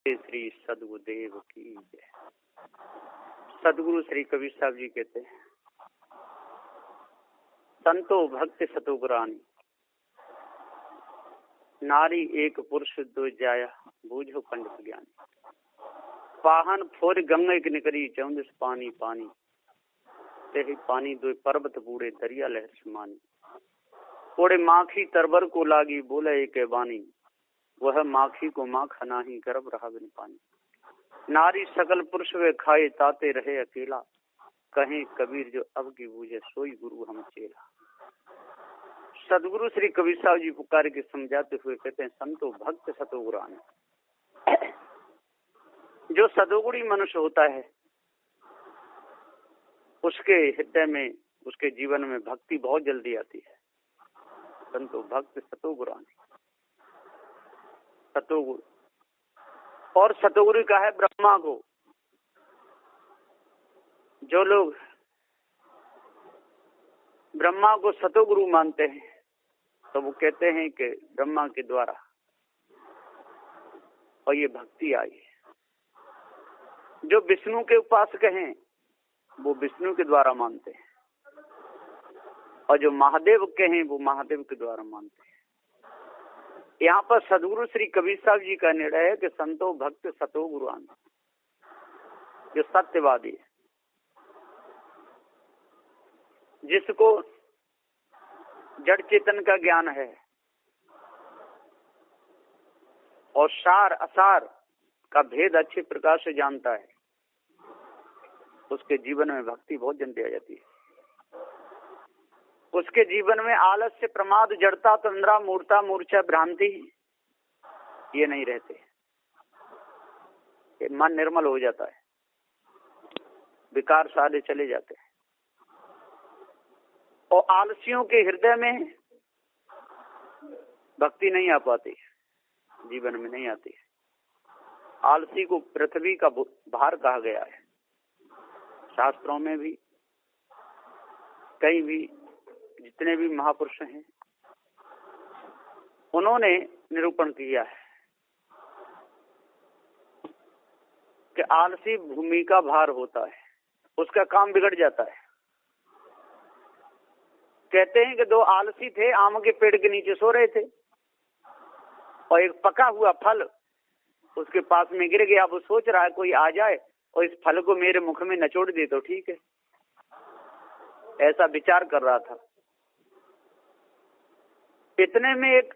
श्री सदगुरुदेव की जय। सदगुरु श्री कबीर साहब जी कहते हैं, संतो भक्त सतो गुरानी, नारी एक पुरुष दो जाया, बूझो पंडित ज्ञानी। पाहन फोर गंगा एक निकरी, चौंदिस पानी पानी, तेहि पानी दो पर्वत बूढ़े, दरिया लहर समानी। ओड़े माखी तरबर को लागी, बोले एक बानी, वह माखी को माखा नाही, गर्भ रहा बिन पानी। नारी सकल पुरुष वे खाए, ताते रहे अकेला, कहें कबीर जो अब की बूझे, सोई गुरु हम चेला। सदगुरु श्री कबीर साहब जी पुकार के समझाते हुए कहते हैं, संतो भक्त सतो गुरान। जो सदोगुणी मनुष्य होता है, उसके हृदय में, उसके जीवन में भक्ति बहुत जल्दी आती है। संतो भक्त सतो गुरान, सतोगुरु। और सतोगुरु का है ब्रह्मा को। जो लोग ब्रह्मा को सतोगुरु मानते हैं, तो वो कहते हैं कि ब्रह्मा के द्वारा और ये भक्ति आई है। जो विष्णु के उपासक हैं, वो विष्णु के द्वारा मानते हैं, और जो महादेव के हैं, वो महादेव के द्वारा मानते हैं। यहाँ पर सदगुरु श्री कबीर साहब जी का निर्णय है कि संतो भक्त सतो गुरुआन, जो सत्यवादी है, जिसको जड़ चेतन का ज्ञान है और सार असार का भेद अच्छे प्रकार से जानता है, उसके जीवन में भक्ति बहुत जल्दी आ जाती है। उसके जीवन में आलस्य, प्रमाद, जड़ता, तंद्रा, मूर्ता, मूर्छा, भ्रांति ये नहीं रहते। ये मन निर्मल हो जाता है, विकार सारे चले जाते हैं। और आलसियों के हृदय में भक्ति नहीं आ पाती, जीवन में नहीं आती है। आलसी को पृथ्वी का भार कहा गया है। शास्त्रों में भी, कहीं भी, जितने भी महापुरुष हैं, उन्होंने निरूपण किया है कि आलसी भूमि का भार होता है, उसका काम बिगड़ जाता है। कहते हैं कि दो आलसी थे, आम के पेड़ के नीचे सो रहे थे, और एक पका हुआ फल उसके पास में गिर गया। वो सोच रहा है कोई आ जाए और इस फल को मेरे मुख में नचोड़ दे तो ठीक है, ऐसा विचार कर रहा था। इतने में एक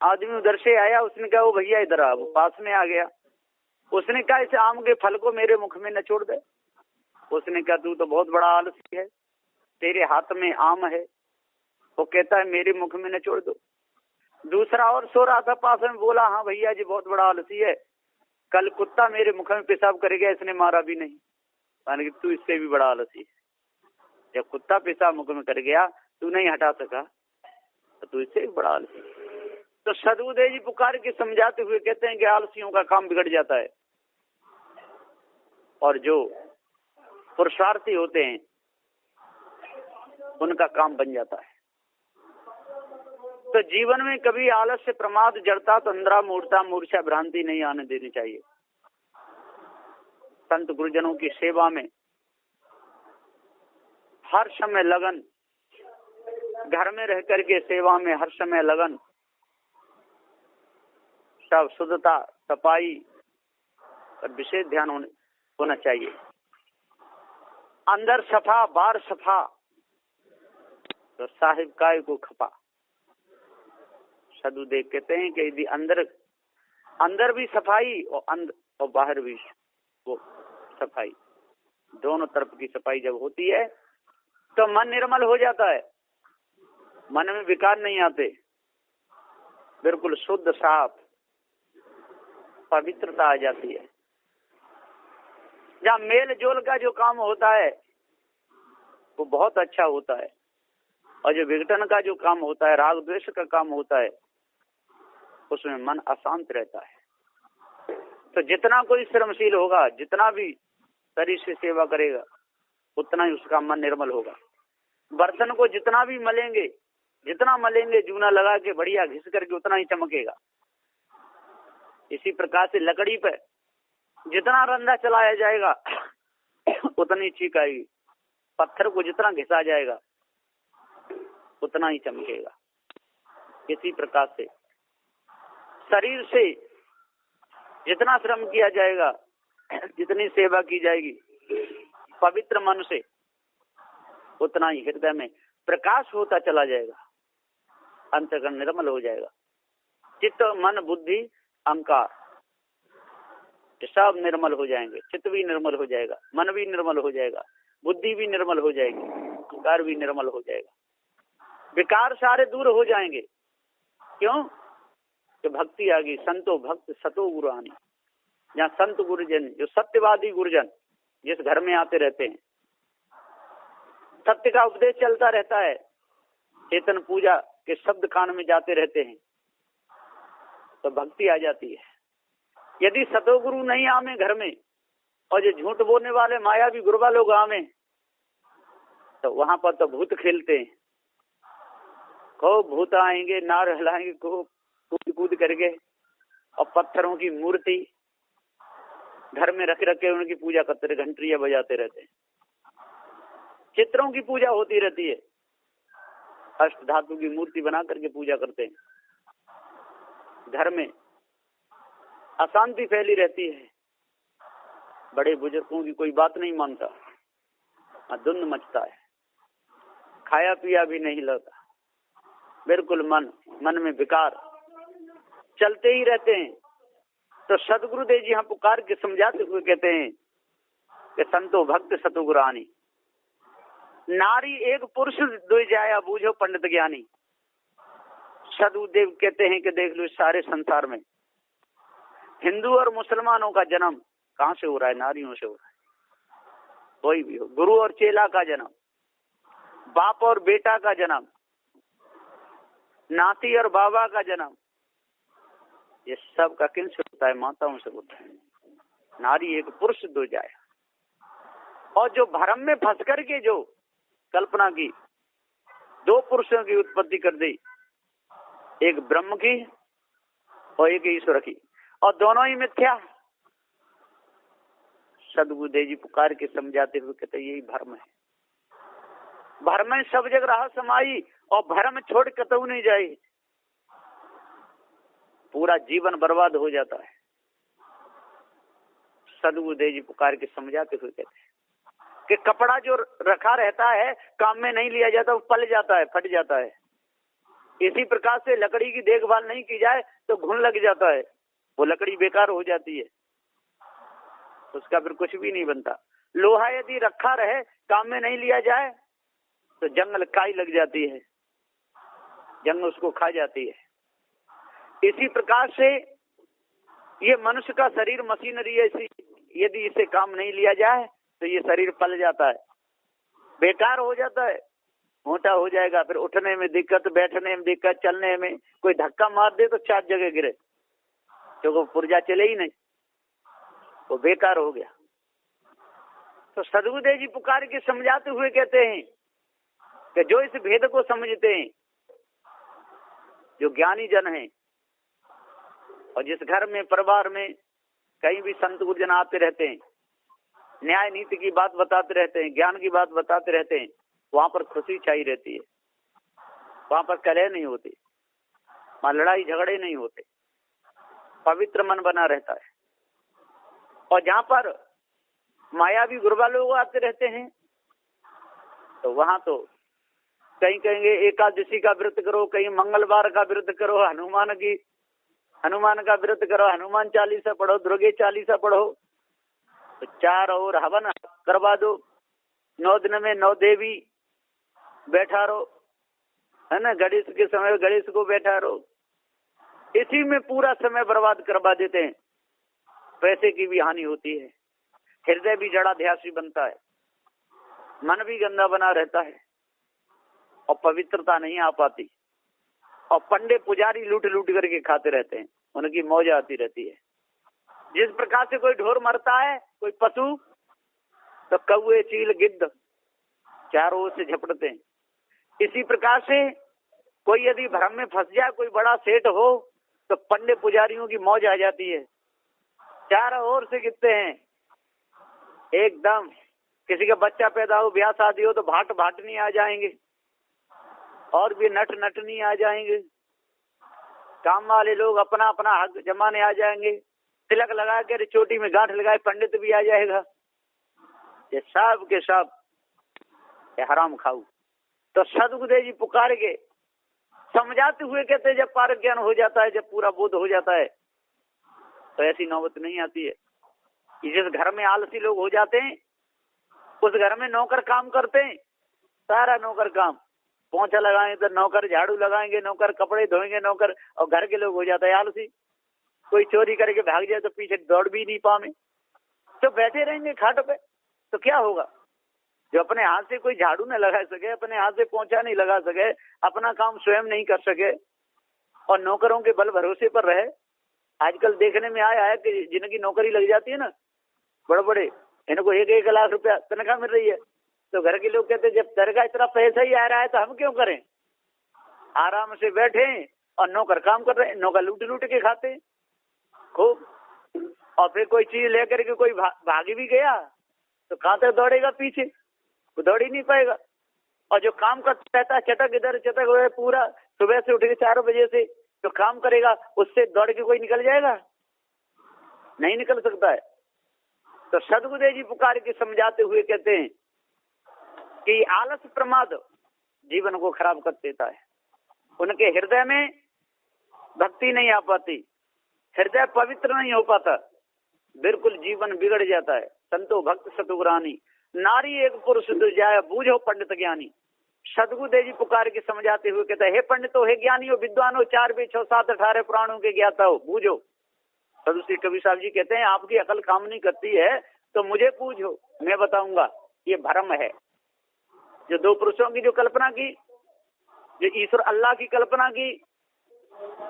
आदमी उधर से आया, उसने कहा, वो भैया इधर आ। वो पास में आ गया, उसने कहा, इस आम के फल को मेरे मुख में नचोड़ दे। उसने कहा, तू तो बहुत बड़ा आलसी है, तेरे हाथ में आम है। वो कहता है, मेरे मुख में नचोड़ दो। दूसरा और सो रहा था पास में, बोला, हाँ भैया जी बहुत बड़ा आलसी है, कल कुत्ता मेरे मुख में पेशाब कर गया, इसने मारा भी नहीं। माने कि तू इससे भी बड़ा आलसी है। जब कुत्ता पेशाब मुख में कर गया, तू नहीं हटा सका, तो तू इससे भी बड़ा आलसी। तो सदगुरुदेव जी पुकार के समझाते हुए कहते हैं कि आलसियों का काम बिगड़ जाता है, और जो पुरुषार्थी होते हैं उनका काम बन जाता है। तो जीवन में कभी आलस्य, प्रमाद, जड़ता, तंद्रा, मूर्ता, मूर्छा, भ्रांति नहीं आने देनी चाहिए। संत गुरुजनों की सेवा में हर समय लगन, घर में रह करके सेवा में हर समय लगन, सब शुद्धता, सफाई पर विशेष ध्यान होना चाहिए। अंदर सफा, बाहर सफा, तो साहिब काय को खपा। सदगुरुदेव कहते हैं कि यदि अंदर भी सफाई और बाहर भी वो सफाई, दोनों तरफ की सफाई जब होती है, तो मन निर्मल हो जाता है, मन में विकार नहीं आते, बिल्कुल शुद्ध, साफ, पवित्रता आ जाती है। जहाँ मेल जोल का जो काम होता है वो बहुत अच्छा होता है, और जो विघटन का जो काम होता है, राग द्वेष का काम होता है, उसमें मन अशांत रहता है। तो जितना कोई श्रमशील होगा, जितना भी शरीर से सेवा करेगा, उतना ही उसका मन निर्मल होगा। बर्तन को जितना भी मलेंगे, जितना मलेंगे, जूना लगा के बढ़िया घिस करके, उतना ही चमकेगा। इसी प्रकार से लकड़ी पर जितना रंधा चलाया जाएगा उतनी चीख आएगी, पत्थर को जितना घिसा जाएगा उतना ही चमकेगा। इसी प्रकार से शरीर से जितना श्रम किया जाएगा, जितनी सेवा की जाएगी पवित्र मन से, उतना ही हृदय में प्रकाश होता चला जाएगा, अंतःकरण निर्मल हो जाएगा। चित्त मन बुद्धि अहंकार सब निर्मल हो जाएंगे। चित्त भी निर्मल हो जाएगा, मन भी निर्मल हो जाएगा, बुद्धि भी निर्मल हो जाएगी, अहंकार भी निर्मल हो जाएगा, विकार सारे दूर हो जाएंगे। क्यों? कि भक्ति आ गई। संतो भक्त सतो गुरानी। जहाँ संत गुरुजन, जो सत्यवादी गुरुजन जिस घर में आते रहते हैं, सत्य का उपदेश चलता रहता है, चेतन पूजा के शब्द कान में जाते रहते हैं, तो भक्ति आ जाती है। यदि सतो गुरु नहीं आवे घर में, और जो झूठ बोलने वाले मायावी गुरुवा लोग आवे, तो वहां पर तो भूत खेलते हैं। खूब भूत आएंगे, नार हिलाएंगे, खूब कूद कूद करके, और पत्थरों की मूर्ति घर में रख के उनकी पूजा करते रहे, घंटियां बजाते रहते हैं। चित्रों की पूजा होती रहती है, अष्ट धातु की मूर्ति बना करके पूजा करते हैं। घर में अशांति फैली रहती है, बड़े बुजुर्गों की कोई बात नहीं मानता, धुंध मचता है, खाया पिया भी नहीं लगता, बिल्कुल मन में विकार चलते ही रहते हैं। तो सदगुरुदेव जी यहाँ पुकार के समझाते हुए कहते हैं कि संतो भक्त सतो गुरानी, नारी एक पुरुष दो जाया बूझो पंडित ज्ञानी। सदगुरुदेव कहते हैं कि देख लो सारे संसार में हिंदू और मुसलमानों का जन्म कहाँ से हो रहा है? नारियों से हो रहा है। कोई भी हो, गुरु और चेला का जन्म, बाप और बेटा का जन्म, नाती और बाबा का जन्म, ये सब का किन से होता है? माताओं से होता है। नारी एक पुरुष दो जाया। और जो भ्रम में फंस करके जो कल्पना की, दो पुरुषों की उत्पत्ति कर दी, एक ब्रह्म की और एक ईश्वर की, और दोनों ही मिथ्या। सदगुरुदेव जी पुकार के समझाते हुए कहते यही भ्रम है। भ्रम में सब जगह रहा समाई, और भ्रम छोड़ कतऊ नहीं जाए, पूरा जीवन बर्बाद हो जाता है। सदगुरुदेव जी पुकार के समझाते हुए कहते हैं कि कपड़ा जो रखा रहता है, काम में नहीं लिया जाता, वो पल जाता है, फट जाता है। इसी प्रकार से लकड़ी की देखभाल नहीं की जाए तो घुन लग जाता है, वो लकड़ी बेकार हो जाती है, उसका फिर कुछ भी नहीं बनता। लोहा यदि रखा रहे, काम में नहीं लिया जाए, तो जंगल काई लग जाती है, जंग उसको खा जाती है। इसी प्रकार से ये मनुष्य का शरीर मशीनरी है, यदि इसे काम नहीं लिया जाए तो ये शरीर पल जाता है, बेकार हो जाता है, मोटा हो जाएगा, फिर उठने में दिक्कत, बैठने में दिक्कत, चलने में कोई धक्का मार दे तो 4 जगह गिरे, क्योंकि पुर्जा चले ही नहीं, वो बेकार हो गया। तो सदगुरुदेव जी पुकार के समझाते हुए कहते हैं कि जो इस भेद को समझते हैं, जो ज्ञानी जन हैं, और जिस घर में परिवार में कहीं भी संत गुरुजन आते रहते हैं, न्याय नीति की बात बताते रहते हैं, ज्ञान की बात बताते रहते हैं, वहां पर खुशी चाहिए रहती है, वहां पर कलह नहीं होती, वहां लड़ाई झगड़े नहीं होते, पवित्र मन बना रहता है। और जहां पर मायावी गुरुवा लोग आते रहते हैं, तो वहां तो कहीं कहेंगे एकादशी का व्रत करो, कहीं मंगलवार का व्रत करो, हनुमान का व्रत करो, हनुमान चालीसा पढ़ो, दुर्गे चालीसा पढ़ो, तो 4 और हवन करवा दो, 9 दिन में 9 देवी बैठा रहो, है ना, गणेश के समय गणेश को बैठा रहो। इसी में पूरा समय बर्बाद करवा देते हैं, पैसे की भी हानि होती है, हृदय भी जड़ाध्यासी बनता है, मन भी गंदा बना रहता है, और पवित्रता नहीं आ पाती, और पंडे पुजारी लूट लूट करके खाते रहते हैं, उनकी मौज आती रहती है। जिस प्रकार से कोई ढोर मरता है, कोई पशु, तो कौवे चील गिद्ध चारों ओर से झपटते हैं। इसी प्रकार से कोई यदि भ्रम में फंस जाए, कोई बड़ा सेठ हो, तो पंडे पुजारियों की मौज आ जाती है, चारों ओर से गिरते हैं एकदम। किसी का बच्चा पैदा हो, ब्याह शादी हो तो भाट भाट नहीं आ जाएंगे, और भी नट नट नहीं आ जाएंगे। काम वाले लोग अपना अपना हक जमाने आ जाएंगे। तिलक लगा कर चोटी में गांठ लगाए पंडित भी आ जाएगा। ये सब के सब ये हराम खाऊ। तो सदगुरुदेव जी पुकार के समझाते हुए कहते जब पारक ज्ञान हो जाता है, जब पूरा बोध हो जाता है, तो ऐसी नौबत नहीं आती है। जिस घर में आलसी लोग हो जाते हैं, उस घर में नौकर काम करते हैं, सारा नौकर काम, पोंछा लगाएंगे तो नौकर, झाड़ू लगाएंगे नौकर, कपड़े धोएंगे नौकर, और घर के लोग हो जाते हैं आलसी। कोई चोरी करके भाग जाए तो पीछे दौड़ भी नहीं पावे, तो बैठे रहेंगे खाट पे, तो क्या होगा? जो अपने हाथ से कोई झाड़ू न लगा सके, अपने हाथ से पोंछा नहीं लगा सके, अपना काम स्वयं नहीं कर सके, और नौकरों के बल भरोसे पर रहे। आजकल देखने में आया है कि जिनकी नौकरी लग जाती है ना, बड़े बड़े, इनको 1-1 लाख रुपया तनख्वाह मिल रही है, तो घर के लोग कहते जब तेरे का इतना पैसा ही आ रहा है तो हम क्यों करें, आराम से बैठे और नौकर काम कर रहे हैं। नौकर लूट लूट के खाते खूब, और फिर कोई चीज लेकर के कोई भाग भी गया तो कहां तक दौड़ेगा पीछे, वो दौड़ ही नहीं पाएगा। और जो काम करता रहता है चटक इधर चटक उधर, पूरा सुबह से उठ के 4 बजे से जो काम करेगा, उससे दौड़ के कोई निकल जाएगा? नहीं निकल सकता है। तो सदगुरुदेव जी पुकार के समझाते हुए कहते हैं कि आलस प्रमाद जीवन को खराब कर देता है। उनके हृदय में भक्ति नहीं आ पाती, हृदय पवित्र नहीं हो पाता, बिल्कुल जीवन बिगड़ जाता है। संतो भक्त सतुगुरानी, नारी एक पुरुष दुजाय, बूझो पंडित ज्ञानी। सदगुरुदेव जी पुकार के समझाते हुए कहते हैं, हे पंडितो, हे ज्ञानी हो, विद्वान हो, 4 वेद 6 7 18 पुराणों के ज्ञाता हो, बूझो। सदु श्री कबीर साहब जी कहते हैं, आपकी अकल काम नहीं करती है तो मुझे पूछो, मैं बताऊंगा। ये भ्रम है। जो 2 पुरुषों की जो कल्पना की, जो ईश्वर अल्लाह की कल्पना की,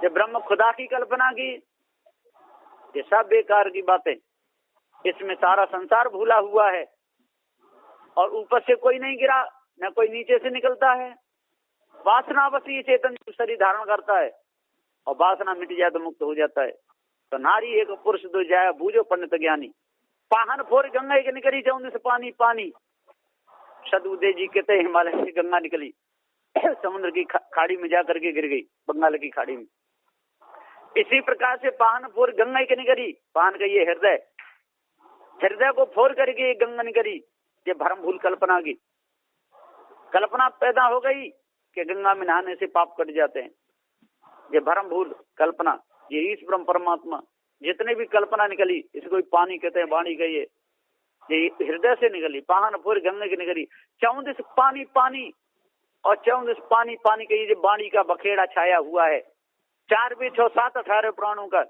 जो ब्रह्म खुदा की कल्पना की, ये सब बेकार की बातें। इसमें सारा संसार भूला हुआ है, और ऊपर से कोई नहीं गिरा, न कोई नीचे से निकलता है। वासनावश ये चेतन शरीर धारण करता है, और वासना मिट जाए तो मुक्त हो जाता है। तो नारी एक पुरुष दो जाए, बूझो पंडित ज्ञानी। पाहन फोर गंगा के निकली, जाऊं से पानी पानी। सदगुरुदेव जी कहते हैं, हिमालय से गंगा निकली, समुद्र की खाड़ी में जाकर के गिर गई, बंगाल की खाड़ी में। इसी प्रकार से पाहन फोर गंगा के निकली, पाहन का ये हृदय, हृदय को फोर करके गंगा निकली। ये भ्रम भूल कल्पना की कल्पना पैदा हो गई कि गंगा में नहाने से पाप कट जाते हैं। ये भ्रम भूल कल्पना, ये ईश ब्रह्म परमात्मा जितने भी कल्पना निकली, इसको पानी कहते हैं, वाणी गई है, ये हृदय से निकली। पाहन फोर गंगा की निकली, 14 पानी पानी, और 14 पानी पानी का ये जो वाणी का बखेड़ा छाया हुआ है। 4 वेद 6 7 18 पुराणों का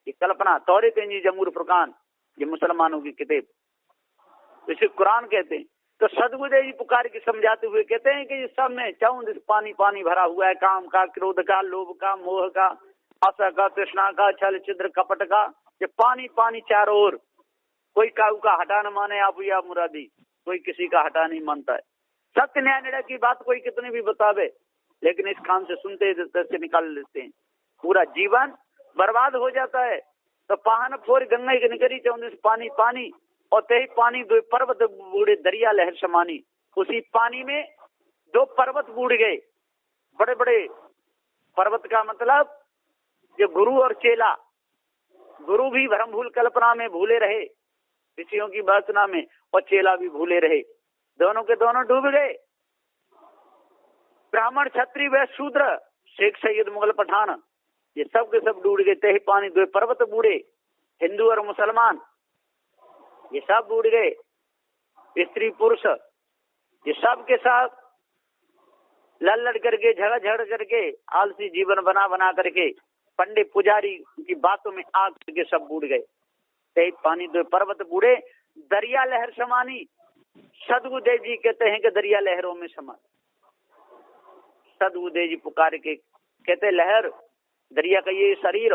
ये कल्पना, तौरेत इंजील जबूर फुरकान, ये मुसलमानों की किताब, इसे कुरान कहते हैं। तो सदगुरुदेव जी पुकार के समझाते हुए कहते हैं कि सब में 14 पानी पानी भरा हुआ है, काम का, क्रोध का, लोभ का, मोह का, आशा का, तृष्णा का, छल छिद्र कपट का, ये पानी पानी चारों ओर। कोई काऊ का हटा न माने आप या मुरादी, कोई किसी का हटा नहीं मानता है। सत्य न्याय निर्णय की बात कोई कितनी भी बतावे, लेकिन इस कान से सुनते से निकाल लेते हैं, पूरा जीवन बर्बाद हो जाता है। तो पाहन फोर गंगा के निकली, 14 पानी पानी, और तेही पानी 2 पर्वत बूढ़े, दरिया लहर समानी। उसी पानी में 2 पर्वत बूढ़ गए, बड़े बड़े पर्वत का मतलब जो गुरु और चेला। गुरु भी भ्रम भूल कल्पना में भूले रहे, ऋषियों की वासना में, और चेला भी भूले रहे, दोनों के दोनों डूब गए। ब्राह्मण क्षत्रिय व शूद्र, शेख सैयद मुगल पठान, ये सब के सब डूब गए। तेही पानी 2 पर्वत बूढ़े, हिंदू और मुसलमान ये सब बूढ़ गए। स्त्री पुरुष ये सब के साथ लड़ लड़ करके, झगड़ झगड़ करके, आलसी जीवन बना बना करके, पंडित पुजारी की बातों में आग करके सब बूढ़ गए। तेही पानी 2 पर्वत बूढ़े, दरिया लहर समानी। सदगुरुदेव जी कहते हैं कि दरिया लहरों में समा। सदगुरुदेव जी पुकार के कहते लहर, दरिया का ये शरीर,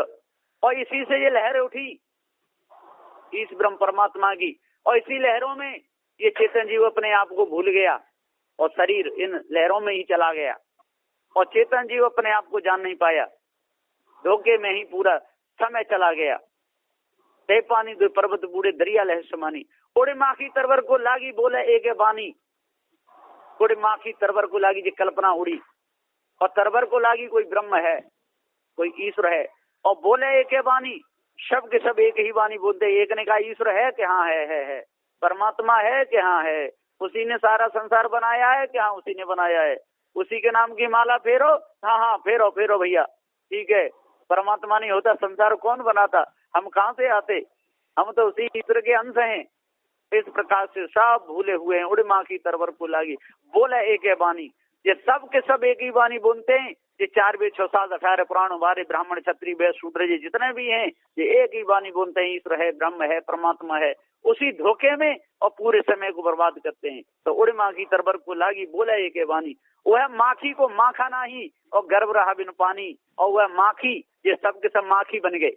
और इसी से ये लहर उठी इस ब्रह्म परमात्मा की, और इसी लहरों में ये चेतन जीव अपने आप को भूल गया, और शरीर इन लहरों में ही चला गया, और चेतन जीव अपने आप को जान नहीं पाया, धोखे में ही पूरा समय चला गया। ते पानी दो पर्वत बूढ़े दरिया लह समानी। उड़े माखी तरवर को लागी बोले एक बानी। उड़े माखी तरवर को लागी जो कल्पना उड़ी, और तरवर को लागी कोई ब्रह्म है, कोई ईश्वर है, और बोले एक बानी। सब के सब एक ही वाणी बोलते। एक ने कहा ईश्वर है कि हाँ है। परमात्मा है कि हाँ है। उसी ने सारा संसार बनाया है कि हाँ उसी ने बनाया है। उसी के नाम की माला फेरो, हाँ फेरो भैया, ठीक है। परमात्मा नहीं होता संसार कौन बनाता, हम कहाँ से आते, हम तो उसी ईश्वर के अंश हैं। इस प्रकार से सब भूले हुए हैं। उड़े माँ की तरवर को लागी बोले एक है वाणी। ये सब के सब एक ही वाणी बोलते हैं। ये 4 वेद 6 सात 18 पुराण वारे ब्राह्मण क्षत्रिय वैश्य शूद्र जी जितने भी हैं, ये एक ही वाणी बोलते हैं, ईश्वर है, ब्रह्म है, परमात्मा है। उसी धोखे में और पूरे समय को बर्बाद करते हैं। तो उड़े माँ की तरवर को लागी बोला एक है वाणी। वह माखी को माखा नहीं और गर्भ रहा बिन पानी। और वह माखी, ये सब के सब माखी बन गए।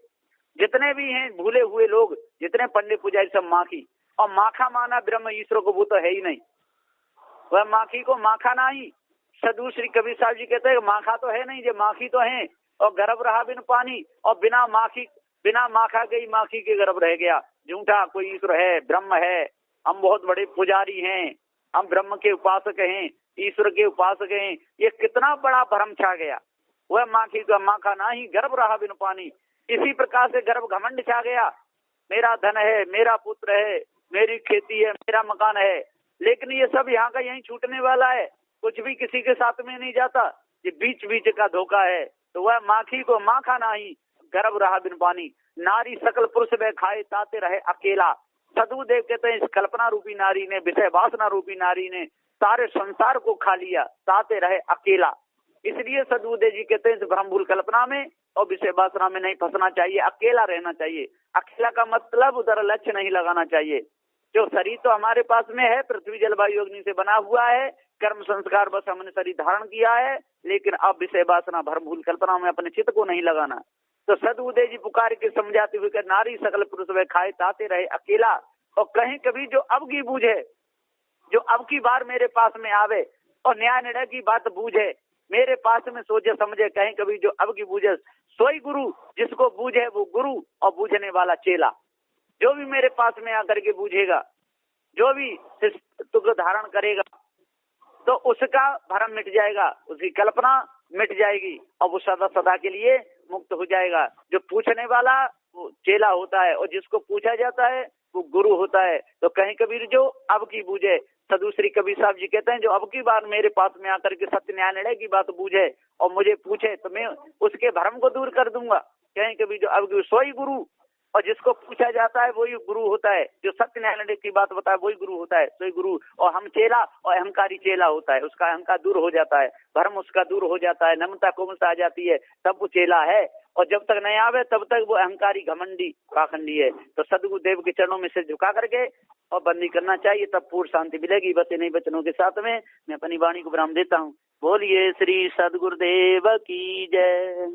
जितने भी हैं भूले हुए लोग, जितने पंडित पुजारी, सब माखी। और माखा माना ब्रह्म ईश्वर को, वो तो है ही नहीं। वह माखी को माखा नहीं। साधु श्री कबीर साहब जी कहते हैं माखा तो है नहीं, जो माखी तो है। और गर्भ रहा बिन पानी, और बिना माखा गई माखी के गर्भ रह गया। झूठा कोई ईश्वर है, ब्रह्म है, हम बहुत बड़े पुजारी हैं, हम ब्रह्म के उपासक हैं, ईश्वर के उपासक हैं, ये कितना बड़ा भ्रम छा गया। वह माखी का माखा नहीं, गर्भ रहा बिन पानी। इसी प्रकार से गर्भ घमंड छा गया। मेरा धन है, मेरा पुत्र है, मेरी खेती है, मेरा मकान है, लेकिन ये सब यहाँ का यहीं छूटने वाला है। कुछ भी किसी के साथ में नहीं जाता, ये बीच बीच का धोखा है। तो वह माखी को माखा नहीं, गर्भ रहा बिन पानी। नारी सकल पुरुष वे खाए ताते रहे अकेला। सदुदेव कहते हैं इस कल्पना रूपी नारी ने, विषय वासना रूपी नारी ने सारे संसार को खा लिया, ताते रहे अकेला। इसलिए सदुदेव जी कहते हैं इस ब्रह्मभूल कल्पना में और विषय वासना में नहीं फंसना चाहिए, अकेला रहना चाहिए। अकेला का मतलब उधर लक्ष्य नहीं लगाना चाहिए। जो शरीर तो हमारे पास में है, पृथ्वी जलवायु अग्नि से बना हुआ है, कर्म संस्कार बस हमने शरीर धारण किया है, लेकिन अब विषय वासना भ्रमभूल कल्पना में अपने चित्त को नहीं लगाना। तो सदुदय जी पुकार के समझाते हुए नारी सकल पुरुष वे खाए ताते रहे अकेला। और कहीं कभी जो अब की बूझे, जो अब की बार मेरे पास में आवे और न्याय निर्णय की बात बूझे, मेरे पास में सोचे समझे, कहीं कभी जो अब की बूझे, सोई गुरु। जिसको बूझे वो गुरु और बूझने वाला चेला। जो भी मेरे पास में आकर के बूझेगा, जो भी तुक धारण करेगा, तो उसका भ्रम मिट जाएगा, उसकी कल्पना मिट जाएगी और वो सदा सदा के लिए मुक्त हो जाएगा। जो पूछने वाला वो चेला होता है और जिसको पूछा जाता है वो गुरु होता है। तो कहीं कबीर जो अब की बूझे, साधु श्री कबीर साहब जी कहते हैं जो अब की बार मेरे पास में आकर के सत्य न्याय निर्णय की बात बूझे और मुझे पूछे, तो मैं उसके भ्रम को दूर कर दूंगा। कहीं कभी जो अब सोई गुरु, और जिसको पूछा जाता है वही गुरु होता है। जो सत्य न्याय की बात बताए वही गुरु होता है, सोई गुरु। और हम चेला और अहंकारी चेला होता है, उसका अहंकार दूर हो जाता है, भ्रम उसका दूर हो जाता है, नम्रता कोमलता आ जाती है, तब वो चेला है। और जब तक नहीं आवे तब तक वो अहंकारी घमंडी पाखंडी है। तो सदगुरुदेव के चरणों में से झुका करके और बंदी करना चाहिए, तब पूर्ण शांति मिलेगी। बस इन्हीं वचनों के साथ में मैं अपनी वाणी को विराम देता हूँ। बोलिए श्री सदगुरुदेव की जय।